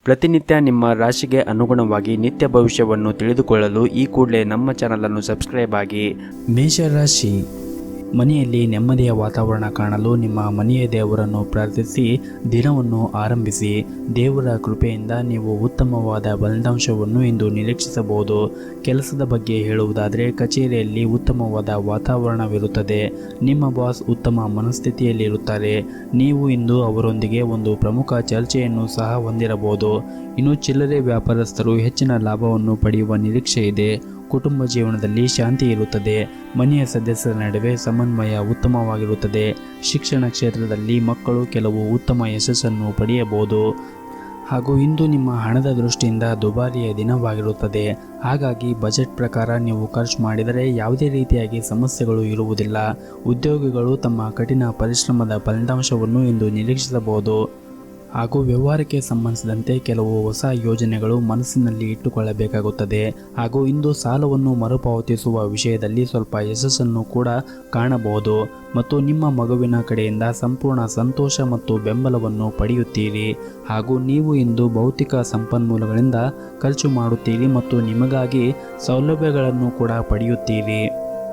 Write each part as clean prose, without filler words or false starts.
ಪ್ರತಿನಿತ್ಯ ನಿಮ್ಮ ರಾಶಿಗೆ ಅನುಗುಣವಾಗಿ ನಿತ್ಯ ಭವಿಷ್ಯವನ್ನು ತಿಳಿದುಕೊಳ್ಳಲು ಈ ಕೂಡಲೇ ನಮ್ಮ ಚಾನಲನ್ನು ಸಬ್ಸ್ಕ್ರೈಬ್ ಆಗಿ. ಮೇಷರಾಶಿ, ಮನೆಯಲ್ಲಿ ನೆಮ್ಮದಿಯ ವಾತಾವರಣ ಕಾಣಲು ನಿಮ್ಮ ಮನೆಯ ದೇವರನ್ನು ಪ್ರಾರ್ಥಿಸಿ ದಿನವನ್ನು ಆರಂಭಿಸಿ. ದೇವರ ಕೃಪೆಯಿಂದ ನೀವು ಉತ್ತಮವಾದ ಫಲಿತಾಂಶವನ್ನು ಇಂದು ನಿರೀಕ್ಷಿಸಬಹುದು. ಕೆಲಸದ ಬಗ್ಗೆ ಹೇಳುವುದಾದರೆ ಕಚೇರಿಯಲ್ಲಿ ಉತ್ತಮವಾದ ವಾತಾವರಣವಿರುತ್ತದೆ. ನಿಮ್ಮ ಬಾಸ್ ಉತ್ತಮ ಮನಸ್ಥಿತಿಯಲ್ಲಿರುತ್ತಾರೆ. ನೀವು ಇಂದು ಅವರೊಂದಿಗೆ ಒಂದು ಪ್ರಮುಖ ಚರ್ಚೆಯನ್ನು ಸಹ ಹೊಂದಿರಬಹುದು. ಇನ್ನು ಚಿಲ್ಲರೆ ವ್ಯಾಪಾರಸ್ಥರು ಹೆಚ್ಚಿನ ಲಾಭವನ್ನು ಪಡೆಯುವ ನಿರೀಕ್ಷೆ ಇದೆ. ಕುಟುಂಬ ಜೀವನದಲ್ಲಿ ಶಾಂತಿ ಇರುತ್ತದೆ. ಮನೆಯ ಸದಸ್ಯರ ನಡುವೆ ಸಮನ್ವಯ ಉತ್ತಮವಾಗಿರುತ್ತದೆ. ಶಿಕ್ಷಣ ಕ್ಷೇತ್ರದಲ್ಲಿ ಮಕ್ಕಳು ಕೆಲವು ಉತ್ತಮ ಯಶಸ್ಸನ್ನು ಪಡೆಯಬಹುದು. ಹಾಗೂ ಇಂದು ನಿಮ್ಮ ಹಣದ ದೃಷ್ಟಿಯಿಂದ ದುಬಾರಿಯ ದಿನವಾಗಿರುತ್ತದೆ. ಹಾಗಾಗಿ ಬಜೆಟ್ ಪ್ರಕಾರ ನೀವು ಖರ್ಚು ಮಾಡಿದರೆ ಯಾವುದೇ ರೀತಿಯಾಗಿ ಸಮಸ್ಯೆಗಳು ಇರುವುದಿಲ್ಲ. ಉದ್ಯೋಗಿಗಳು ತಮ್ಮ ಕಠಿಣ ಪರಿಶ್ರಮದ ಫಲಿತಾಂಶವನ್ನು ಇಂದು ನಿರೀಕ್ಷಿಸಬಹುದು. ಹಾಗೂ ವ್ಯವಹಾರಕ್ಕೆ ಸಂಬಂಧಿಸಿದಂತೆ ಕೆಲವು ಹೊಸ ಯೋಜನೆಗಳು ಮನಸ್ಸಿನಲ್ಲಿ ಇಟ್ಟುಕೊಳ್ಳಬೇಕಾಗುತ್ತದೆ. ಹಾಗೂ ಇಂದು ಸಾಲವನ್ನು ಮರುಪಾವತಿಸುವ ವಿಷಯದಲ್ಲಿ ಸ್ವಲ್ಪ ಯಶಸ್ಸನ್ನು ಕೂಡ ಕಾಣಬಹುದು. ಮತ್ತು ನಿಮ್ಮ ಮಗುವಿನ ಕಡೆಯಿಂದ ಸಂಪೂರ್ಣ ಸಂತೋಷ ಮತ್ತು ಬೆಂಬಲವನ್ನು ಪಡೆಯುತ್ತೀರಿ. ಹಾಗೂ ನೀವು ಇಂದು ಭೌತಿಕ ಸಂಪನ್ಮೂಲಗಳಿಂದ ಖರ್ಚು ಮಾಡುತ್ತೀರಿ ಮತ್ತು ನಿಮಗಾಗಿ ಸೌಲಭ್ಯಗಳನ್ನು ಕೂಡ ಪಡೆಯುತ್ತೀರಿ.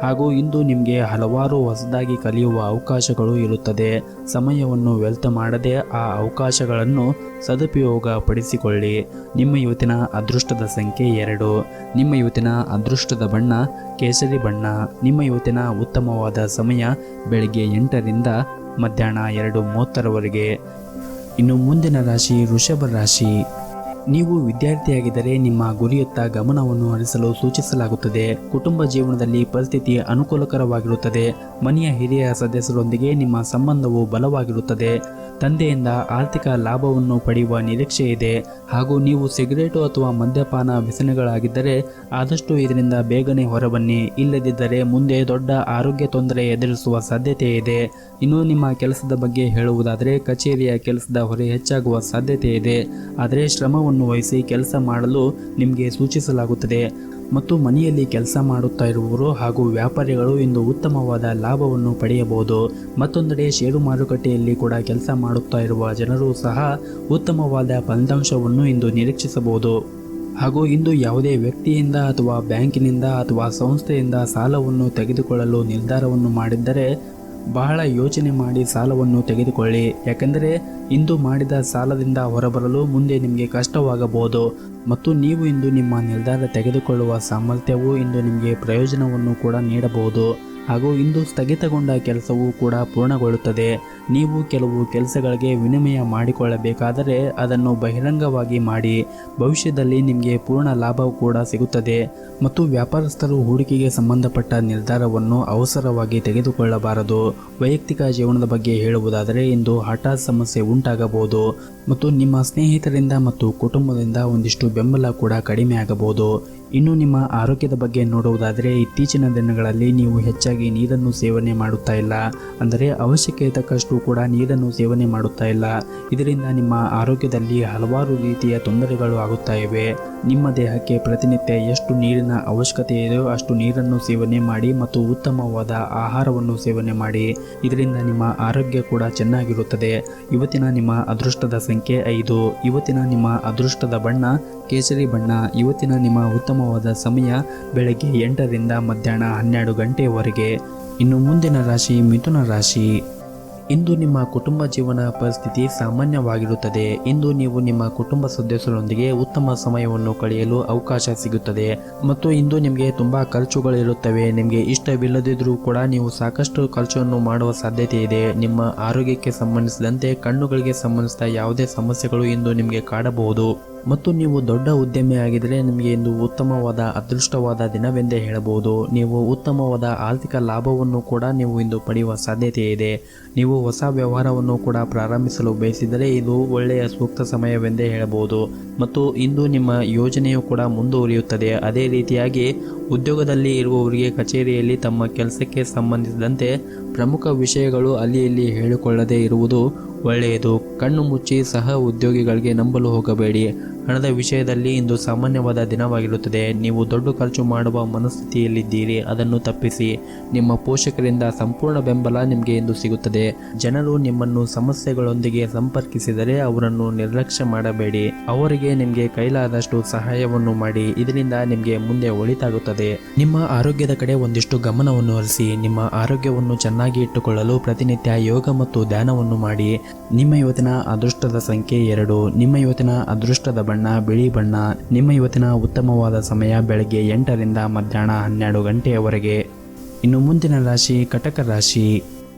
ಹಾಗೂ ಇಂದು ನಿಮಗೆ ಹಲವಾರು ಹೊಸದಾಗಿ ಕಲಿಯುವ ಅವಕಾಶಗಳು ಇರುತ್ತದೆ. ಸಮಯವನ್ನು ವ್ಯರ್ಥ ಮಾಡದೆ ಆ ಅವಕಾಶಗಳನ್ನು ಸದುಪಯೋಗ ಪಡಿಸಿಕೊಳ್ಳಿ. ನಿಮ್ಮ ಇವತ್ತಿನ ಅದೃಷ್ಟದ ಸಂಖ್ಯೆ 2. ನಿಮ್ಮ ಇವತ್ತಿನ ಅದೃಷ್ಟದ ಬಣ್ಣ ಕೇಸರಿ ಬಣ್ಣ. ನಿಮ್ಮ ಇವತ್ತಿನ ಉತ್ತಮವಾದ ಸಮಯ ಬೆಳಗ್ಗೆ 8ರಿಂದ ಮಧ್ಯಾಹ್ನ 2:30ರವರೆಗೆ. ಇನ್ನು ಮುಂದಿನ ರಾಶಿ ವೃಷಭ ರಾಶಿ. ನೀವು ವಿದ್ಯಾರ್ಥಿಯಾಗಿದ್ದರೆ ನಿಮ್ಮ ಗುರಿಯತ್ತ ಗಮನವನ್ನು ಹರಿಸಲು ಸೂಚಿಸಲಾಗುತ್ತದೆ. ಕುಟುಂಬ ಜೀವನದಲ್ಲಿ ಪರಿಸ್ಥಿತಿ ಅನುಕೂಲಕರವಾಗಿರುತ್ತದೆ. ಮನೆಯ ಹಿರಿಯ ಸದಸ್ಯರೊಂದಿಗೆ ನಿಮ್ಮ ಸಂಬಂಧವು ಬಲವಾಗಿರುತ್ತದೆ. ತಂದೆಯಿಂದ ಆರ್ಥಿಕ ಲಾಭವನ್ನು ಪಡೆಯುವ ನಿರೀಕ್ಷೆ ಇದೆ. ಹಾಗೂ ನೀವು ಸಿಗರೇಟು ಅಥವಾ ಮದ್ಯಪಾನ ವ್ಯಸನಗಳಾಗಿದ್ದರೆ ಆದಷ್ಟು ಇದರಿಂದ ಬೇಗನೆ ಹೊರಬನ್ನಿ. ಇಲ್ಲದಿದ್ದರೆ ಮುಂದೆ ದೊಡ್ಡ ಆರೋಗ್ಯ ತೊಂದರೆ ಎದುರಿಸುವ ಸಾಧ್ಯತೆ ಇದೆ. ಇನ್ನು ನಿಮ್ಮ ಕೆಲಸದ ಬಗ್ಗೆ ಹೇಳುವುದಾದರೆ ಕಚೇರಿಯ ಕೆಲಸದ ಹೊರೆ ಹೆಚ್ಚಾಗುವ ಸಾಧ್ಯತೆ ಇದೆ. ಆದರೆ ಶ್ರಮವನ್ನು ವಹಿಸಿ ಕೆಲಸ ಮಾಡಲು ನಿಮಗೆ ಸೂಚಿಸಲಾಗುತ್ತದೆ. ಮತ್ತು ಮನೆಯಲ್ಲಿ ಕೆಲಸ ಮಾಡುತ್ತಾ ಇರುವವರು ಹಾಗೂ ವ್ಯಾಪಾರಿಗಳು ಇಂದು ಉತ್ತಮವಾದ ಲಾಭವನ್ನು ಪಡೆಯಬಹುದು. ಮತ್ತೊಂದೆಡೆ ಷೇರು ಮಾರುಕಟ್ಟೆಯಲ್ಲಿ ಕೂಡ ಕೆಲಸ ಮಾಡುತ್ತಾ ಇರುವ ಜನರು ಸಹ ಉತ್ತಮವಾದ ಫಲಿತಾಂಶವನ್ನು ಇಂದು ನಿರೀಕ್ಷಿಸಬಹುದು. ಹಾಗೂ ಇಂದು ಯಾವುದೇ ವ್ಯಕ್ತಿಯಿಂದ ಅಥವಾ ಬ್ಯಾಂಕಿನಿಂದ ಅಥವಾ ಸಂಸ್ಥೆಯಿಂದ ಸಾಲವನ್ನು ತೆಗೆದುಕೊಳ್ಳಲು ನಿರ್ಧಾರವನ್ನು ಮಾಡಿದ್ದರೆ ಬಹಳ ಯೋಚನೆ ಮಾಡಿ ಸಾಲವನ್ನು ತೆಗೆದುಕೊಳ್ಳಿ. ಯಾಕೆಂದರೆ ಇಂದು ಮಾಡಿದ ಸಾಲದಿಂದ ಹೊರಬರಲು ಮುಂದೆ ನಿಮಗೆ ಕಷ್ಟವಾಗಬಹುದು. ಮತ್ತು ನೀವು ಇಂದು ನಿಮ್ಮ ನಿರ್ಧಾರ ತೆಗೆದುಕೊಳ್ಳುವ ಸಾಮರ್ಥ್ಯವು ಇಂದು ನಿಮಗೆ ಪ್ರಯೋಜನವನ್ನು ಕೂಡ ನೀಡಬಹುದು. ಹಾಗೂ ಇಂದು ಸ್ಥಗಿತಗೊಂಡ ಕೆಲಸವೂ ಕೂಡ ಪೂರ್ಣಗೊಳ್ಳುತ್ತದೆ. ನೀವು ಕೆಲವು ಕೆಲಸಗಳಿಗೆ ವಿನಿಮಯ ಮಾಡಿಕೊಳ್ಳಬೇಕಾದರೆ ಅದನ್ನು ಬಹಿರಂಗವಾಗಿ ಮಾಡಿ. ಭವಿಷ್ಯದಲ್ಲಿ ನಿಮಗೆ ಪೂರ್ಣ ಲಾಭ ಕೂಡ ಸಿಗುತ್ತದೆ. ಮತ್ತು ವ್ಯಾಪಾರಸ್ಥರು ಹೂಡಿಕೆಗೆ ಸಂಬಂಧಪಟ್ಟ ನಿರ್ಧಾರವನ್ನು ಅವಸರವಾಗಿ ತೆಗೆದುಕೊಳ್ಳಬಾರದು. ವೈಯಕ್ತಿಕ ಜೀವನದ ಬಗ್ಗೆ ಹೇಳುವುದಾದರೆ ಇಂದು ಹಠಾತ್ ಸಮಸ್ಯೆ ಉಂಟಾಗಬಹುದು. ಮತ್ತು ನಿಮ್ಮ ಸ್ನೇಹಿತರಿಂದ ಮತ್ತು ಕುಟುಂಬದಿಂದ ಒಂದಿಷ್ಟು ಬೆಂಬಲ ಕೂಡ ಕಡಿಮೆ ಆಗಬಹುದು. ಇನ್ನು ನಿಮ್ಮ ಆರೋಗ್ಯದ ಬಗ್ಗೆ ನೋಡುವುದಾದರೆ ಇತ್ತೀಚಿನ ದಿನಗಳಲ್ಲಿ ನೀವು ಹೆಚ್ಚಾಗಿ ನೀರನ್ನು ಸೇವನೆ ಮಾಡುತ್ತಾ ಇಲ್ಲ. ಅಂದರೆ ಅವಶ್ಯಕತೆ ತಕ್ಕಷ್ಟು ಕೂಡ ನೀರನ್ನು ಸೇವನೆ ಮಾಡುತ್ತಾ ಇಲ್ಲ. ಇದರಿಂದ ನಿಮ್ಮ ಆರೋಗ್ಯದಲ್ಲಿ ಹಲವಾರು ರೀತಿಯ ತೊಂದರೆಗಳು ಆಗುತ್ತಾ ಇವೆ. ನಿಮ್ಮ ದೇಹಕ್ಕೆ ಪ್ರತಿನಿತ್ಯ ಎಷ್ಟು ನೀರಿನ ಅವಶ್ಯಕತೆ ಇದೆಯೋ ಅಷ್ಟು ನೀರನ್ನು ಸೇವನೆ ಮಾಡಿ ಮತ್ತು ಉತ್ತಮವಾದ ಆಹಾರವನ್ನು ಸೇವನೆ ಮಾಡಿ. ಇದರಿಂದ ನಿಮ್ಮ ಆರೋಗ್ಯ ಕೂಡ ಚೆನ್ನಾಗಿರುತ್ತದೆ. ಇವತ್ತಿನ ನಿಮ್ಮ ಅದೃಷ್ಟದ ಸಂಖ್ಯೆ 5. ಇವತ್ತಿನ ನಿಮ್ಮ ಅದೃಷ್ಟದ ಬಣ್ಣ ಕೇಸರಿ ಬಣ್ಣ. ಇವತ್ತಿನ ನಿಮ್ಮ ಉತ್ತಮವಾದ ಸಮಯ ಬೆಳಗ್ಗೆ 8ರಿಂದ ಮಧ್ಯಾಹ್ನ 12 ಗಂಟೆಯವರೆಗೆ. ಇನ್ನು ಮುಂದಿನ ರಾಶಿ ಮಿಥುನ ರಾಶಿ. ಇಂದು ನಿಮ್ಮ ಕುಟುಂಬ ಜೀವನ ಪರಿಸ್ಥಿತಿ ಸಾಮಾನ್ಯವಾಗಿರುತ್ತದೆ. ಇಂದು ನೀವು ನಿಮ್ಮ ಕುಟುಂಬ ಸದಸ್ಯರೊಂದಿಗೆ ಉತ್ತಮ ಸಮಯವನ್ನು ಕಳೆಯಲು ಅವಕಾಶ ಸಿಗುತ್ತದೆ. ಮತ್ತು ಇಂದು ನಿಮಗೆ ತುಂಬ ಖರ್ಚುಗಳಿರುತ್ತವೆ. ನಿಮಗೆ ಇಷ್ಟವಿಲ್ಲದಿದ್ದರೂ ಕೂಡ ನೀವು ಸಾಕಷ್ಟು ಖರ್ಚನ್ನು ಮಾಡುವ ಸಾಧ್ಯತೆ ಇದೆ. ನಿಮ್ಮ ಆರೋಗ್ಯಕ್ಕೆ ಸಂಬಂಧಿಸಿದಂತೆ ಕಣ್ಣುಗಳಿಗೆ ಸಂಬಂಧಿಸಿದ ಯಾವುದೇ ಸಮಸ್ಯೆಗಳು ಇಂದು ನಿಮಗೆ ಕಾಡಬಹುದು. ಮತ್ತು ನೀವು ದೊಡ್ಡ ಉದ್ಯಮಿಯಾಗಿದ್ದರೆ ನಿಮಗೆ ಇಂದು ಉತ್ತಮವಾದ ಅದೃಷ್ಟವಾದ ದಿನವೆಂದೇ ಹೇಳಬಹುದು. ನೀವು ಉತ್ತಮವಾದ ಆರ್ಥಿಕ ಲಾಭವನ್ನು ಕೂಡ ನೀವು ಇಂದು ಪಡೆಯುವ ಸಾಧ್ಯತೆ ಇದೆ. ನೀವು ಹೊಸ ವ್ಯವಹಾರವನ್ನು ಕೂಡ ಪ್ರಾರಂಭಿಸಲು ಬಯಸಿದರೆ ಇದು ಒಳ್ಳೆಯ ಸೂಕ್ತ ಸಮಯವೆಂದೇ ಹೇಳಬಹುದು. ಮತ್ತು ಇಂದು ನಿಮ್ಮ ಯೋಜನೆಯು ಕೂಡ ಮುಂದುವರಿಯುತ್ತದೆ. ಅದೇ ರೀತಿಯಾಗಿ ಉದ್ಯೋಗದಲ್ಲಿ ಇರುವವರಿಗೆ ಕಚೇರಿಯಲ್ಲಿ ತಮ್ಮ ಕೆಲಸಕ್ಕೆ ಸಂಬಂಧಿಸಿದಂತೆ ಪ್ರಮುಖ ವಿಷಯಗಳು ಅಲ್ಲಿ ಹೇಳಿಕೊಳ್ಳದೇ ಇರುವುದು ಒಳ್ಳೆಯದು. ಕಣ್ಣು ಮುಚ್ಚಿ ಸಹ ಉದ್ಯೋಗಿಗಳಿಗೆ ನಂಬಲು ಹೋಗಬೇಡಿ. ಹಣದ ವಿಷಯದಲ್ಲಿ ಇಂದು ಸಾಮಾನ್ಯವಾದ ದಿನವಾಗಿರುತ್ತದೆ. ನೀವು ದೊಡ್ಡ ಖರ್ಚು ಮಾಡುವ ಮನಸ್ಥಿತಿಯಲ್ಲಿದ್ದೀರಿ, ಅದನ್ನು ತಪ್ಪಿಸಿ. ನಿಮ್ಮ ಪೋಷಕರಿಂದ ಸಂಪೂರ್ಣ ಬೆಂಬಲ ನಿಮಗೆ ಇಂದು ಸಿಗುತ್ತದೆ. ಜನರು ನಿಮ್ಮನ್ನು ಸಮಸ್ಯೆಗಳೊಂದಿಗೆ ಸಂಪರ್ಕಿಸಿದರೆ ಅವರನ್ನು ನಿರ್ಲಕ್ಷ್ಯ ಮಾಡಬೇಡಿ. ಅವರಿಗೆ ನಿಮಗೆ ಕೈಲಾದಷ್ಟು ಸಹಾಯವನ್ನು ಮಾಡಿ. ಇದರಿಂದ ನಿಮಗೆ ಮುಂದೆ ಒಳಿತಾಗುತ್ತದೆ. ನಿಮ್ಮ ಆರೋಗ್ಯದ ಕಡೆ ಒಂದಿಷ್ಟು ಗಮನವನ್ನು ಹರಿಸಿ. ನಿಮ್ಮ ಆರೋಗ್ಯವನ್ನು ಚೆನ್ನಾಗಿ ಇಟ್ಟುಕೊಳ್ಳಲು ಪ್ರತಿನಿತ್ಯ ಯೋಗ ಮತ್ತು ಧ್ಯಾನವನ್ನು ಮಾಡಿ. ನಿಮ್ಮ ಇವತ್ತಿನ ಅದೃಷ್ಟದ ಸಂಖ್ಯೆ 2. ನಿಮ್ಮ ಇವತ್ತಿನ ಅದೃಷ್ಟದ ಬಣ್ಣ ಬಿಳಿ ಬಣ್ಣ. ನಿಮ್ಮ ಇವತ್ತಿನ ಉತ್ತಮವಾದ ಸಮಯ ಬೆಳಗ್ಗೆ 8ರಿಂದ ಮಧ್ಯಾಹ್ನ 12 ಗಂಟೆಯವರೆಗೆ. ಇನ್ನು ಮುಂದಿನ ರಾಶಿ ಕಟಕ ರಾಶಿ.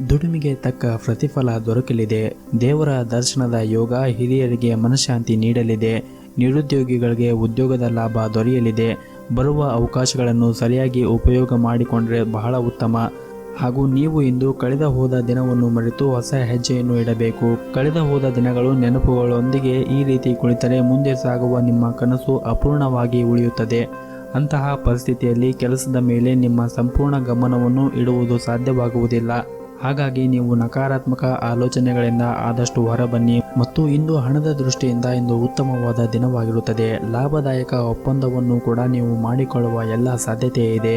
ದುಡಿಮೆಗೆ ತಕ್ಕ ಪ್ರತಿಫಲ ದೊರಕಲಿದೆ. ದೇವರ ದರ್ಶನದ ಯೋಗ ಹಿರಿಯರಿಗೆ ಮನಃಶಾಂತಿ ನೀಡಲಿದೆ. ನಿರುದ್ಯೋಗಿಗಳಿಗೆ ಉದ್ಯೋಗದ ಲಾಭ ದೊರೆಯಲಿದೆ. ಬರುವ ಅವಕಾಶಗಳನ್ನು ಸರಿಯಾಗಿ ಉಪಯೋಗ ಮಾಡಿಕೊಂಡರೆ ಬಹಳ ಉತ್ತಮ. ಹಾಗೂ ನೀವು ಇಂದು ಕಳೆದ ಹೋದ ದಿನವನ್ನು ಮರೆತು ಹೊಸ ಹೆಜ್ಜೆಯನ್ನು ಇಡಬೇಕು. ಕಳೆದ ಹೋದ ದಿನಗಳು ನೆನಪುಗಳೊಂದಿಗೆ ಈ ರೀತಿ ಕುಳಿತರೆ ಮುಂದೆ ಸಾಗುವ ನಿಮ್ಮ ಕನಸು ಅಪೂರ್ಣವಾಗಿ ಉಳಿಯುತ್ತದೆ. ಅಂತಹ ಪರಿಸ್ಥಿತಿಯಲ್ಲಿ ಕೆಲಸದ ಮೇಲೆ ನಿಮ್ಮ ಸಂಪೂರ್ಣ ಗಮನವನ್ನು ಇಡುವುದು ಸಾಧ್ಯವಾಗುವುದಿಲ್ಲ. ಹಾಗಾಗಿ ನೀವು ನಕಾರಾತ್ಮಕ ಆಲೋಚನೆಗಳಿಂದ ಆದಷ್ಟು ಹೊರಬನ್ನಿ. ಮತ್ತು ಇಂದು ಹಣದ ದೃಷ್ಟಿಯಿಂದ ಇಂದು ಉತ್ತಮವಾದ ದಿನವಾಗಿರುತ್ತದೆ. ಲಾಭದಾಯಕ ಒಪ್ಪಂದವನ್ನು ಕೂಡ ನೀವು ಮಾಡಿಕೊಳ್ಳುವ ಎಲ್ಲ ಸಾಧ್ಯತೆ ಇದೆ.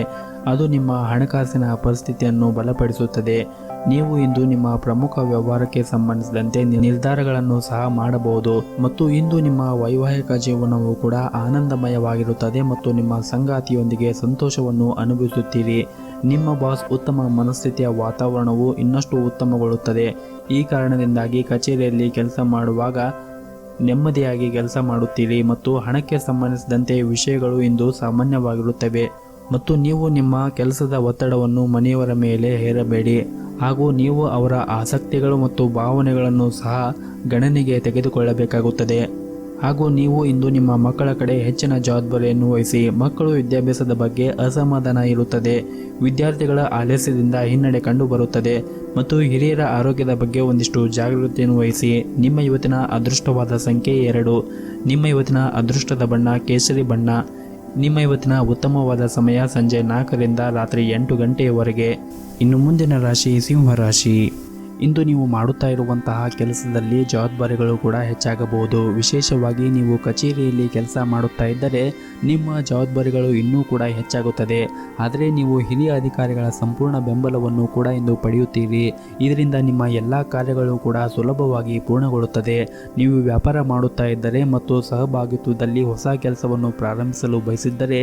ಅದು ನಿಮ್ಮ ಹಣಕಾಸಿನ ಪರಿಸ್ಥಿತಿಯನ್ನು ಬಲಪಡಿಸುತ್ತದೆ. ನೀವು ಇಂದು ನಿಮ್ಮ ಪ್ರಮುಖ ವ್ಯವಹಾರಕ್ಕೆ ಸಂಬಂಧಿಸಿದಂತೆ ನಿರ್ಧಾರಗಳನ್ನು ಸಹ ಮಾಡಬಹುದು. ಮತ್ತು ಇಂದು ನಿಮ್ಮ ವೈವಾಹಿಕ ಜೀವನವು ಕೂಡ ಆನಂದಮಯವಾಗಿರುತ್ತದೆ ಮತ್ತು ನಿಮ್ಮ ಸಂಗಾತಿಯೊಂದಿಗೆ ಸಂತೋಷವನ್ನು ಅನುಭವಿಸುತ್ತೀರಿ. ನಿಮ್ಮ ಬಾಸ್ ಉತ್ತಮ ಮನಸ್ಥಿತಿಯ ವಾತಾವರಣವು ಇನ್ನಷ್ಟು ಉತ್ತಮಗೊಳ್ಳುತ್ತದೆ. ಈ ಕಾರಣದಿಂದಾಗಿ ಕಚೇರಿಯಲ್ಲಿ ಕೆಲಸ ಮಾಡುವಾಗ ನೆಮ್ಮದಿಯಾಗಿ ಕೆಲಸ ಮಾಡುತ್ತೀರಿ ಮತ್ತು ಹಣಕ್ಕೆ ಸಂಬಂಧಿಸಿದಂತೆ ವಿಷಯಗಳು ಇಂದು ಸಾಮಾನ್ಯವಾಗಿರುತ್ತವೆ. ಮತ್ತು ನೀವು ನಿಮ್ಮ ಕೆಲಸದ ಒತ್ತಡವನ್ನು ಮನೆಯವರ ಮೇಲೆ ಹೇರಬೇಡಿ. ಹಾಗೂ ನೀವು ಅವರ ಆಸಕ್ತಿಗಳು ಮತ್ತು ಭಾವನೆಗಳನ್ನು ಸಹ ಗಣನೆಗೆ ತೆಗೆದುಕೊಳ್ಳಬೇಕಾಗುತ್ತದೆ. ಹಾಗೂ ನೀವು ಇಂದು ನಿಮ್ಮ ಮಕ್ಕಳ ಕಡೆ ಹೆಚ್ಚಿನ ಜವಾಬ್ದಾರಿಯನ್ನು ವಹಿಸಿ. ಮಕ್ಕಳು ವಿದ್ಯಾಭ್ಯಾಸದ ಬಗ್ಗೆ ಅಸಮಾಧಾನ ಇರುತ್ತದೆ. ವಿದ್ಯಾರ್ಥಿಗಳ ಆಲಸ್ಯದಿಂದ ಹಿನ್ನಡೆ ಕಂಡುಬರುತ್ತದೆ. ಮತ್ತು ಹಿರಿಯರ ಆರೋಗ್ಯದ ಬಗ್ಗೆ ಒಂದಿಷ್ಟು ಜಾಗೃತಿಯನ್ನು ವಹಿಸಿ. ನಿಮ್ಮ ಇವತ್ತಿನ ಅದೃಷ್ಟವಾದ ಸಂಖ್ಯೆ 2. ನಿಮ್ಮ ಇವತ್ತಿನ ಅದೃಷ್ಟದ ಬಣ್ಣ ಕೇಸರಿ ಬಣ್ಣ. ನಿಮ್ಮ ಇವತ್ತಿನ ಉತ್ತಮವಾದ ಸಮಯ ಸಂಜೆ 4ರಿಂದ ರಾತ್ರಿ 8 ಗಂಟೆಯವರೆಗೆ. ಇನ್ನು ಮುಂದಿನ ರಾಶಿ ಸಿಂಹ ರಾಶಿ. ಇಂದು ನೀವು ಮಾಡುತ್ತಾ ಇರುವಂತಹ ಕೆಲಸದಲ್ಲಿ ಜವಾಬ್ದಾರಿಗಳು ಕೂಡ ಹೆಚ್ಚಾಗಬಹುದು. ವಿಶೇಷವಾಗಿ ನೀವು ಕಚೇರಿಯಲ್ಲಿ ಕೆಲಸ ಮಾಡುತ್ತಾ ಇದ್ದರೆ ನಿಮ್ಮ ಜವಾಬ್ದಾರಿಗಳು ಇನ್ನೂ ಕೂಡ ಹೆಚ್ಚಾಗುತ್ತದೆ. ಆದರೆ ನೀವು ಹಿರಿಯ ಅಧಿಕಾರಿಗಳ ಸಂಪೂರ್ಣ ಬೆಂಬಲವನ್ನು ಕೂಡ ಇಂದು ಪಡೆಯುತ್ತೀರಿ. ಇದರಿಂದ ನಿಮ್ಮ ಎಲ್ಲ ಕಾರ್ಯಗಳು ಕೂಡ ಸುಲಭವಾಗಿ ಪೂರ್ಣಗೊಳ್ಳುತ್ತದೆ. ನೀವು ವ್ಯಾಪಾರ ಮಾಡುತ್ತಾ ಇದ್ದರೆ ಮತ್ತು ಸಹಭಾಗಿತ್ವದಲ್ಲಿ ಹೊಸ ಕೆಲಸವನ್ನು ಪ್ರಾರಂಭಿಸಲು ಬಯಸಿದ್ದರೆ